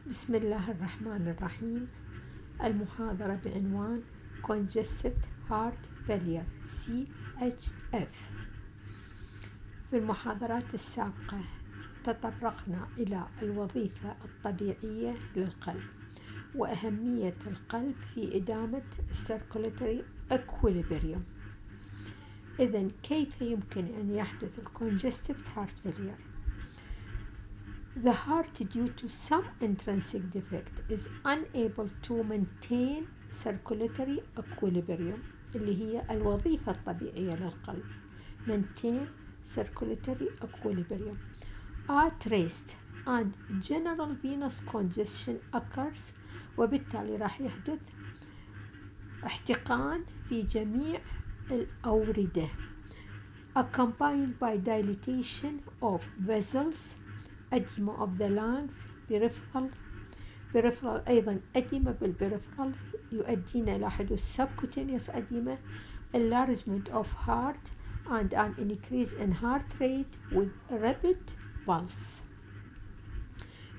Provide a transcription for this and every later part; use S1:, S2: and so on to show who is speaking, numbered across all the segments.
S1: بسم الله الرحمن الرحيم. المحاضرة بعنوان Congestive Heart Failure CHF. في المحاضرات السابقة تطرقنا إلى الوظيفة الطبيعية للقلب وأهمية القلب في إدامة Circulatory Equilibrium. إذن كيف يمكن أن يحدث Congestive Heart Failure؟ The heart, due to some intrinsic defect, is unable to maintain circulatory equilibrium اللي هي الوظيفة الطبيعية للقلب. Maintain circulatory equilibrium at rest and general venous congestion occurs، وبالتالي راح يحدث احتقان في جميع الأوردة accompanied by dilatation of vessels, edema of the lungs, peripheral أيضا edema بالperipheral يؤدينا إلى حدوث subcutaneous edema, enlargement of heart and an increase in heart rate with rapid pulse.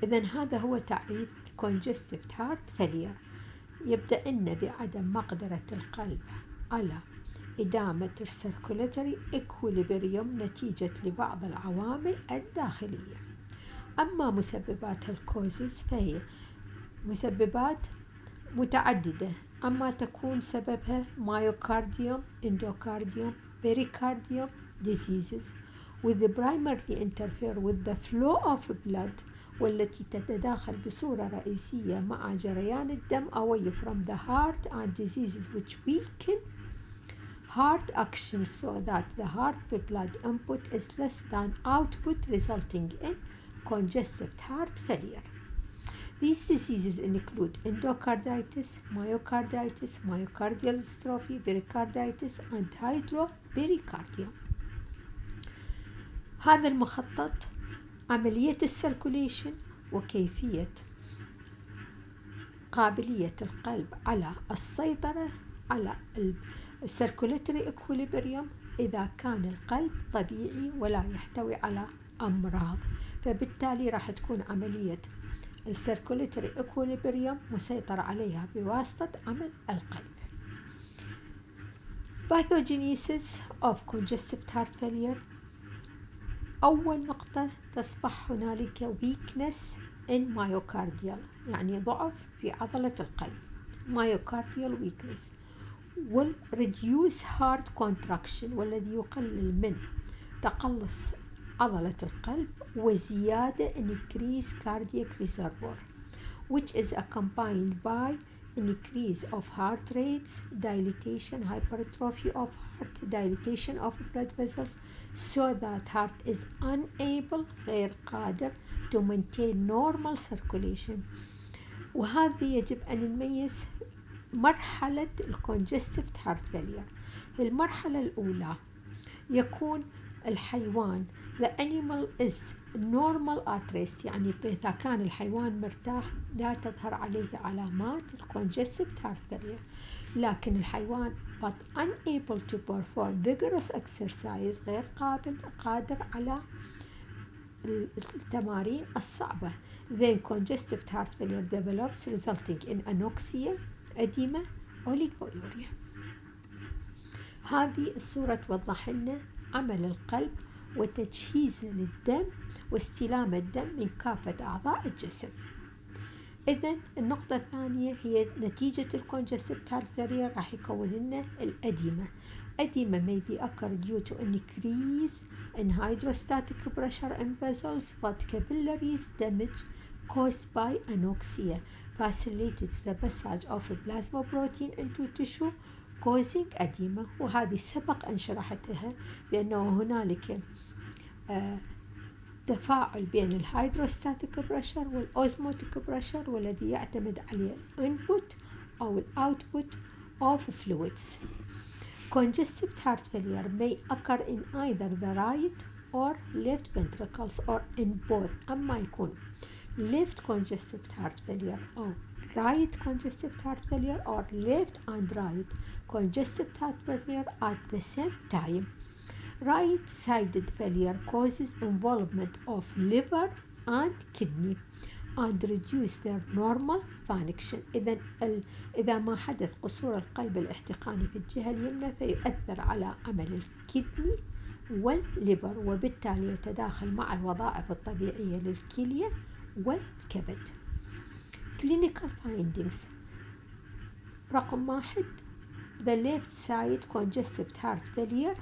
S1: إذن هذا هو تعريف congestive heart failure. يبدأ لنا بعدم مقدرة القلب على إدامة السيركولاتري إكويليبريوم نتيجة لبعض العوامل الداخلية. أما مسببات الكوزز فهي مسببات متعددة، أما تكون سببها مايوكارديوم، اندوكارديوم، pericardium diseases with the primarily interfere with the flow of blood، والتي تتداخل بصورة رئيسية مع جريان الدم away from the heart, and diseases which weaken heart action so that the heart blood input is less than output, resulting in congestive heart failure. These diseases include endocarditis, myocarditis, myocardial dystrophy, pericarditis and hydropericardium. هذا المخطط عملية السيركوليشن وكيفية قابلية القلب على السيطرة على السيركولاتري إكويليبريوم إذا كان القلب طبيعي ولا يحتوي على أمراض، فبالتالي راح تكون عملية السيركولاتري إكويليبريوم مسيطر عليها بواسطة عمل القلب. Pathogenesis of congestive heart failure. أول نقطة تصبح هنالك weakness in myocardial، يعني ضعف في عضلة القلب myocardial weakness، will reduce heart contraction والذي يقلل من تقلص عضلة القلب، وزيادة increase cardiac reservoir which is accompanied by increase of heart rates, dilatation, hypertrophy of heart, dilatation of blood vessels so that heart is unable غير قادر to maintain normal circulation. وهذه يجب أن نميز مرحلة الcongestive heart failure. المرحلة الأولى يكون الحيوان the animal is normal at rest، يعني إذا كان الحيوان مرتاح لا تظهر عليه علامات congestive heart failure، لكن الحيوان but unable to perform vigorous exercise غير قادر على التمارين الصعبة. Then congestive heart failure develops resulting in anoxia, edema, oliguria. هذه الصورة توضح لنا عمل القلب وتجهيزه للدم واستلام الدم من كافة أعضاء الجسم. إذن النقطة الثانية هي نتيجة الcongestive heart failure راح يكون لنا الأديمة. Edema may be occur due to increase in hydrostatic pressure in vessels, but capillaries damage caused by anoxia facilitates the passage of plasma protein into tissue causing edema. وهذه سبق أن شرحتها بأنه هنالك تفاعل بين الهيدروستاتيك بريشر والأوزموتيك بريشر، والذي يعتمد على الانبوت أو الأوتبوت of fluids. Congestive heart failure may occur in either the right or left ventricles or in both. أما يكون left congestive heart failure أو right congestive heart failure or left and right congestive heart failure at the same time. Right-sided failure causes involvement of liver and kidney, and reduce their normal function. إذا ما حدث قصور القلب الاحتقاني في الجهة اليمنى فيؤثر على عمل الكدني والليبر، وبالتالي يتداخل مع الوظائف الطبيعية للكلية والكبد. Clinical findings. رقم 1 The left side congestive heart failure.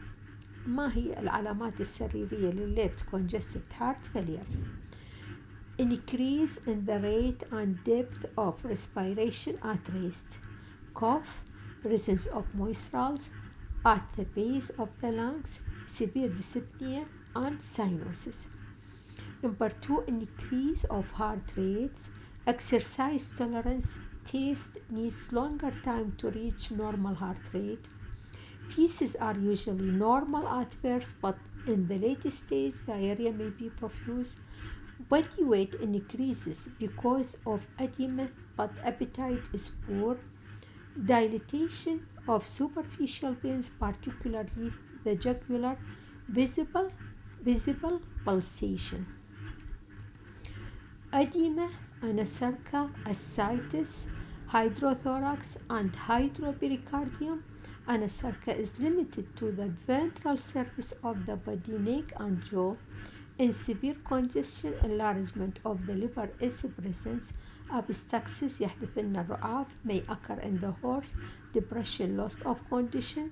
S1: ما هي العلامات السريرية للleft congestive heart failure؟ Increase in the rate and depth of respiration at rest, cough, presence of nostrils at the base of the lungs, severe dyspnea and cyanosis. Number 2, increase of heart rates, exercise tolerance, taste needs longer time to reach normal heart rate. Feces are usually normal at first, but in the late stage, diarrhea may be profuse. Body weight increases because of edema, but appetite is poor. Dilatation of superficial veins, particularly the jugular, visible pulsation. Edema, anasarca, ascites, hydrothorax, and hydropericardium. Anasarca is limited to the ventral surface of the body, neck, and jaw. In severe congestion, enlargement of the liver is present. Epistaxis يحدث لنا الرعاف may occur in the horse. Depression, loss of condition.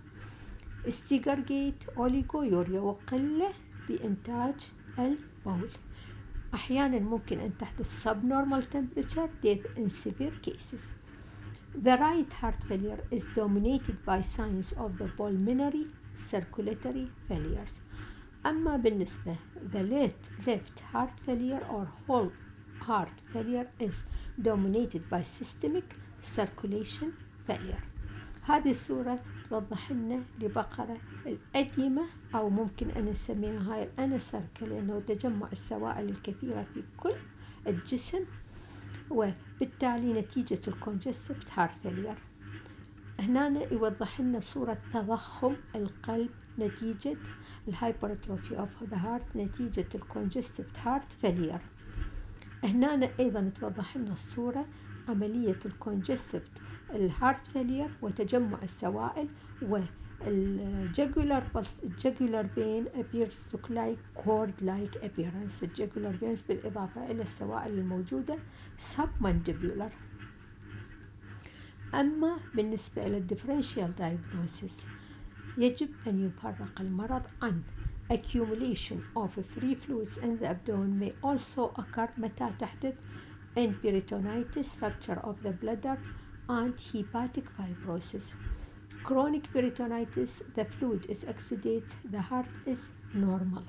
S1: استيجر جيت، أوليغويوريا، وقلة بإنتاج البول. أحيانا ممكن أن تحدث subnormal temperature, death in severe cases. The right heart failure is dominated by signs of the pulmonary circulatory failures. أما بالنسبة the left heart failure or whole heart failure is dominated by systemic circulation failure. هذه الصورة توضح لنا لبقرة الأديمة، أو ممكن أن نسميها هاي الأناساركا، لأنه تجمع السوائل الكثيرة في كل الجسم، وبالتالي نتيجة الكونجستيف هارت فيلير. هنا يوضح لنا صورة تضخم القلب نتيجة الهايبرتروفي اوف ذا هارت نتيجة الكونجستيف هارت فيلير. هنا أيضا توضح لنا الصورة عملية الكونجستيف الهارت فيلير وتجمع السوائل، والجاجولار فين appears to look like cord-like appearance. الجاجولار فينز بالإضافة إلى السوائل الموجودة submandibular. أما بالنسبة إلى differential diagnosis يجب أن يفرق المرض عن accumulation of free fluids in the abdomen may also occur متى تحدث in peritonitis, rupture of the bladder and hepatic fibrosis. Chronic peritonitis, the fluid is exudate, the heart is normal.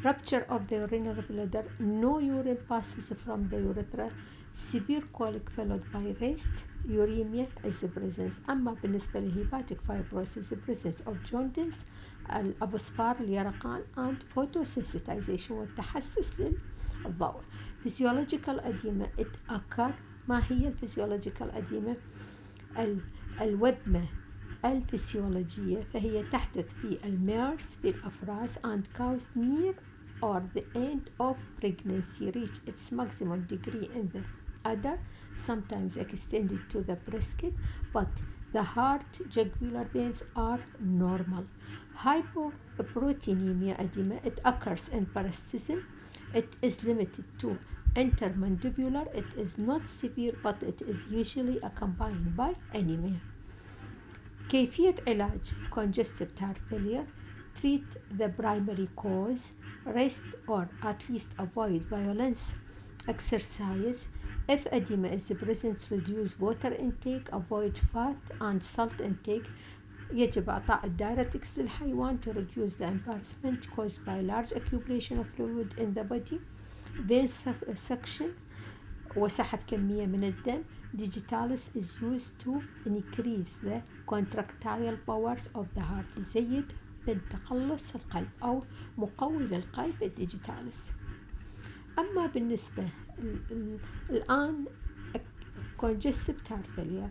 S1: Rupture of the urinary bladder, no urine passes from the urethra. Severe colic followed by rest, uremia is present. أما بالنسبة للhepatic fibrosis, the presence of jaundice, الأبصفار، اليرقان and photosensitization والتحسس للضوء. Physiological edema it occur. ما هي الفسيولوجيكال edema؟ الوذمة الفسيولوجية، فهي تحدث في الميرس في الأفراس and cows near or the end of pregnancy reach its maximum degree in the udder, sometimes extended to the brisket, but the heart jugular veins are normal. Hypoproteinemia edema it occurs in paroxysm. It is limited to intermandibular. It is not severe, but it is usually accompanied by anemia. كيفية علاج congestive heart failure: treat the primary cause, rest or at least avoid violence, exercise. If edema is present, reduce water intake, avoid fat and salt intake. يجب إعطاء الدايرتكس للحيوان to reduce the embarrassment caused by large accumulation of fluid in the body. vein suction وسحب كمية من الدم. Digitalis is used to increase the contractile powers of the heart. يزيد من تقلص القلب أو مقوي للقلب الديجيتالس. أما بالنسبة الآن congestive heart failure،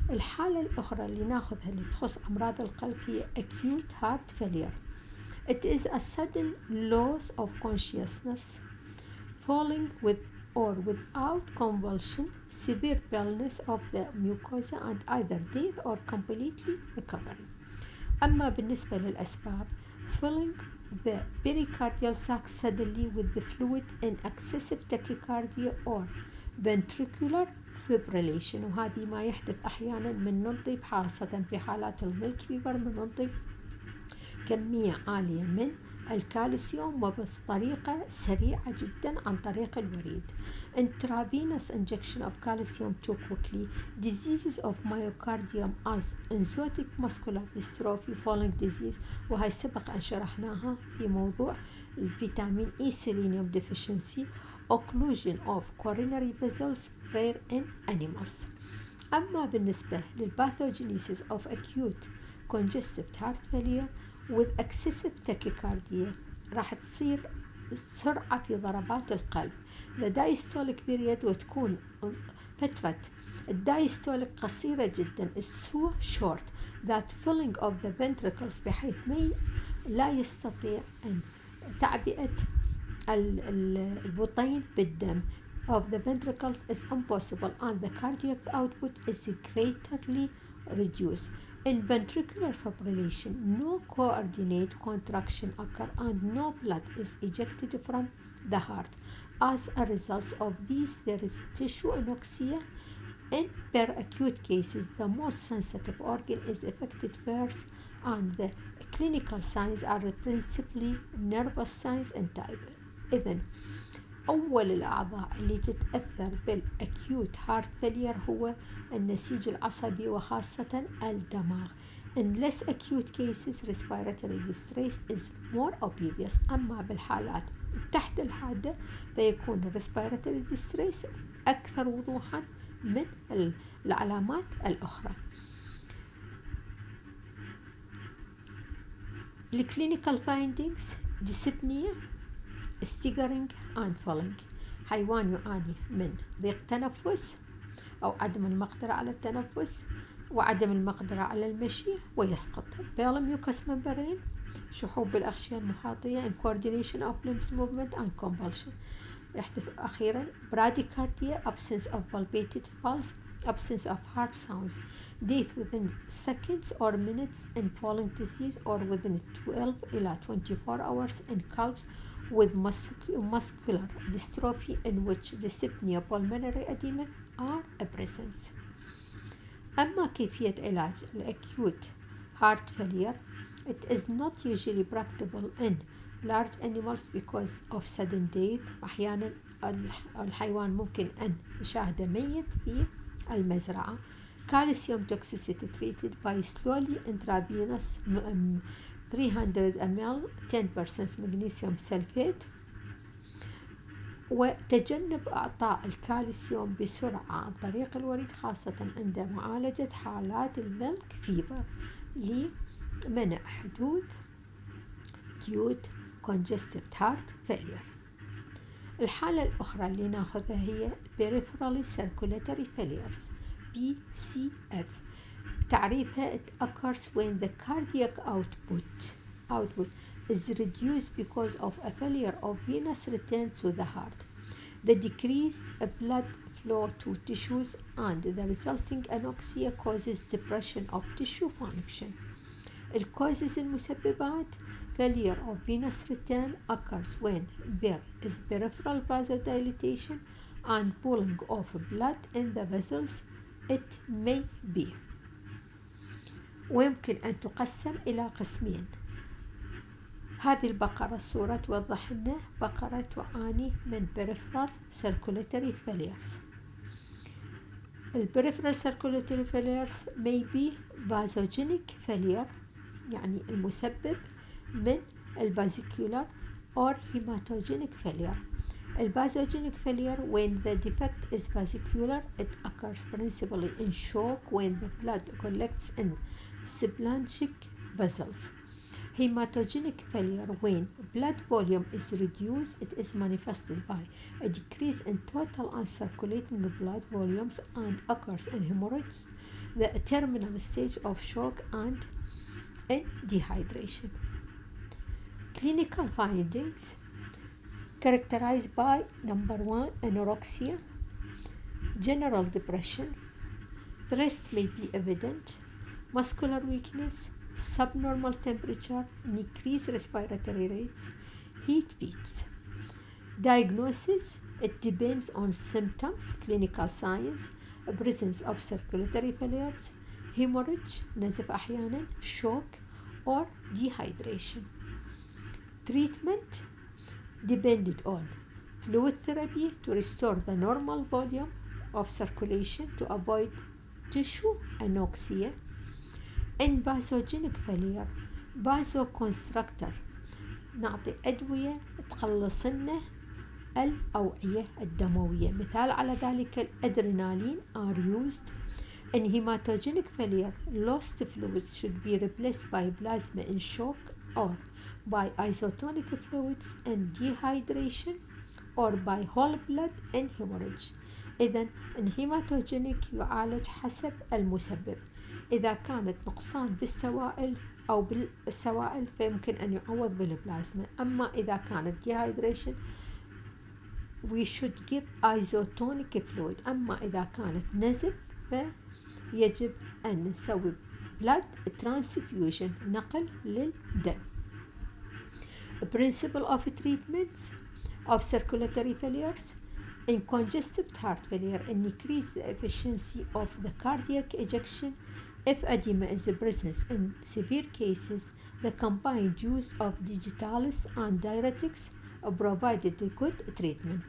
S1: الحالة الأخرى اللي ناخذها اللي تخص أمراض القلب هي acute heart failure. It is a sudden loss of consciousness following with or without convulsion, severe paleness of the mucosa and either death or completely recovery. أما بالنسبة للأسباب filling the pericardial sac suddenly with the fluid in excessive tachycardia or ventricular fibrillation، وهذه ما يحدث أحيانا من ننطي خاصة في حالات الميلك فيبر ننطي كمية عالية من الكالسيوم وبطريقة سريعة جدا عن طريق الوريد. Intravenous injection of calcium too quickly. Diseases of myocardium as enzotic muscular dystrophy falling disease، وهي سبق أن شرحناها في موضوع الفيتامين E selenium deficiency. Occlusion of coronary vessels rare in animals. أما بالنسبة للباثوجينيسيس of acute congestive heart failure with excessive tachycardia راح تصير سرعة في ضربات القلب. The diastolic period وتكون فترة الدايستوليك قصيرة جدا is so short that filling of the ventricles بحيث لا يستطيع أن تعبئة البطين بالدم of the ventricles is impossible and the cardiac output is greatly reduced. In ventricular fibrillation, no coordinate contraction occur and no blood is ejected from the heart. As a result of these, there is tissue anoxia. In per acute cases, the most sensitive organ is affected first, and the clinical signs are principally nervous signs and type. إذن أول الأعضاء اللي تتأثر بالأكيوت هارت فيلير هو النسيج العصبي وخاصة الدماغ. In less acute cases, respiratory distress is more obvious. أما بالحالات تحت الحادة فيكون respiratory distress أكثر وضوحا من العلامات الأخرى. الكلينيكال findings dyspnea staggering and falling. حيوان يعاني من ضيق تنفس أو عدم المقدرة على التنفس وعدم المقدرة على المشي ويسقط. mucous membrane شحوب بالأغشية المحاطية in coordination of limbs movement and convulsion. يحدث أخيرا bradycardia absence of palpated pulse absence of heart sounds death within seconds or minutes in falling disease or within 12 إلى 24 hours in calves with muscular dystrophy in which dyspnea pulmonary edema are present. أما كيفية علاج الأكيوت heart failure it is not usually practicable in large animals because of sudden death. أحيانا الحيوان ممكن أن يشاهده ميت في المزرعة. Calcium toxicity treated by slowly intravenous 300 ml 10% magnesium sulfate. وتجنب إعطاء الكالسيوم بسرعة عن طريق الوريد خاصة عند معالجة حالات الميلك فيبر لمنع حدوث acute congestive heart failure. الحالة الأخرى اللي ناخذها هي peripherally circulatory failures PCF. تعريفها it occurs when the cardiac output is reduced because of a failure of venous return to the heart, the decreased blood flow to tissues and the resulting anoxia causes depression of tissue function. الcauses المسببات failure of venous return occurs when there is peripheral vasodilatation and pooling of blood in the vessels. It may be ويمكن أن تقسم إلى قسمين. هذه البقرة الصورة توضح لنا بقرة تعاني من peripheral circulatory failures. peripheral circulatory failures may be vasogenic failure يعني المسبب من vascular or hematogenic failure. Vasogenic failure when the defect is vascular it occurs principally in shock when the blood collects in splanchnic vessels. Hematogenic failure when blood volume is reduced it is manifested by a decrease in total uncirculating blood volumes and occurs in hemorrhage, the terminal stage of shock and in dehydration. Clinical findings characterized by number 1, anorexia, general depression. The rest may be evident: muscular weakness, subnormal temperature, increased respiratory rates, heat beats. Diagnosis: it depends on symptoms, clinical signs, presence of circulatory failures, hemorrhage, نزف أحيانا, shock, or dehydration. Treatment depended on fluid therapy to restore the normal volume of circulation to avoid tissue anoxia. In vasogenic failure, vasoconstrictor نعطي أدوية تقلص لنا الأوعية الدموية. مثال على ذلك الأدرينالين are used. In hematogenic failure, lost fluids should be replaced by plasma in shock or by isotonic fluids in dehydration or by whole blood in hemorrhage. إذن الهيماتوجينيك يعالج حسب المسبب. إذا كانت نقصان بالسوائل أو بالسوائل فيمكن أن يعوض بالبلازما. أما إذا كانت dehydration we should give isotonic fluid. أما إذا كانت نزف فيجب أن نسوي blood transfusion, نقل للدم. Principle of treatments of circulatory failures. In congestive heart failure, increase the efficiency of the cardiac ejection. If edema is present in severe cases, the combined use of digitalis and diuretics provided a good treatment.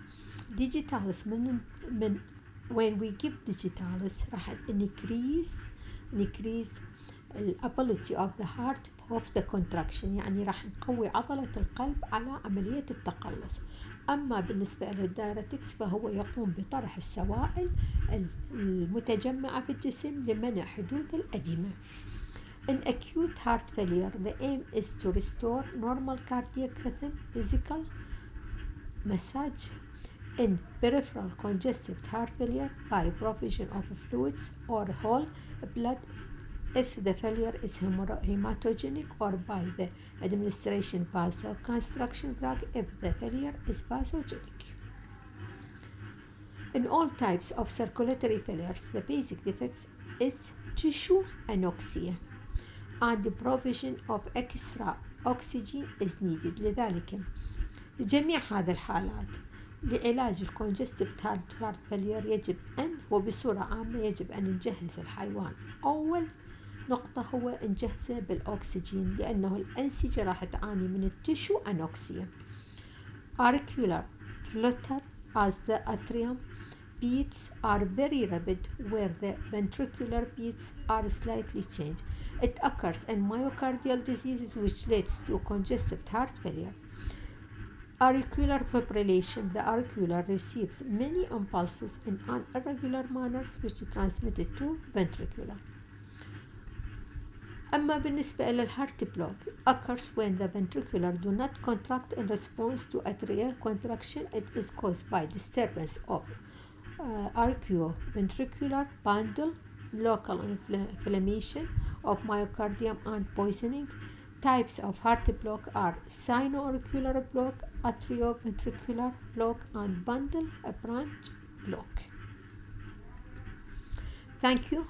S1: Digitalis when we give digitalis راح increase الability of the heart of the contraction, يعني راح نقوي عضلة القلب على عملية التقلص. أما بالنسبة للدايرتكس فهو يقوم بطرح السوائل المتجمعة في الجسم لمنع حدوث الأديمة. In acute heart failure, the aim is to restore normal cardiac rhythm, physical massage. In peripheral congestive heart failure, by provision of fluids or whole blood if the failure is hematogenic, or by the administration vasoconstriction drug if the failure is vasogenic. In all types of circulatory failures, the basic defects is tissue anoxia and the provision of extra oxygen is needed. لذلك لجميع هذه الحالات لعلاج الكونجستيف هارت فيلير يجب أن وبصورة عامة يجب أن نجهز الحيوان. أول نقطة هو نجهزه بالأكسجين لأنه الأنسجة راح تعاني من التشو أنوكسيا. Auricular flutter as the atrium beats are very rapid where the ventricular beats are slightly changed. It occurs in myocardial diseases which leads to congestive heart failure. Auricular fibrillation. The auricular receives many impulses in an irregular manner which are transmitted to ventricular. أما بالنسبة إلى الهارت بلوك occurs when the ventricular do not contract in response to atrial contraction. It is caused by disturbance of auricioventricular bundle, local inflammation of myocardium and poisoning. Types of heart block are sino-auricular block, atrioventricular block, and bundle branch block. Thank you.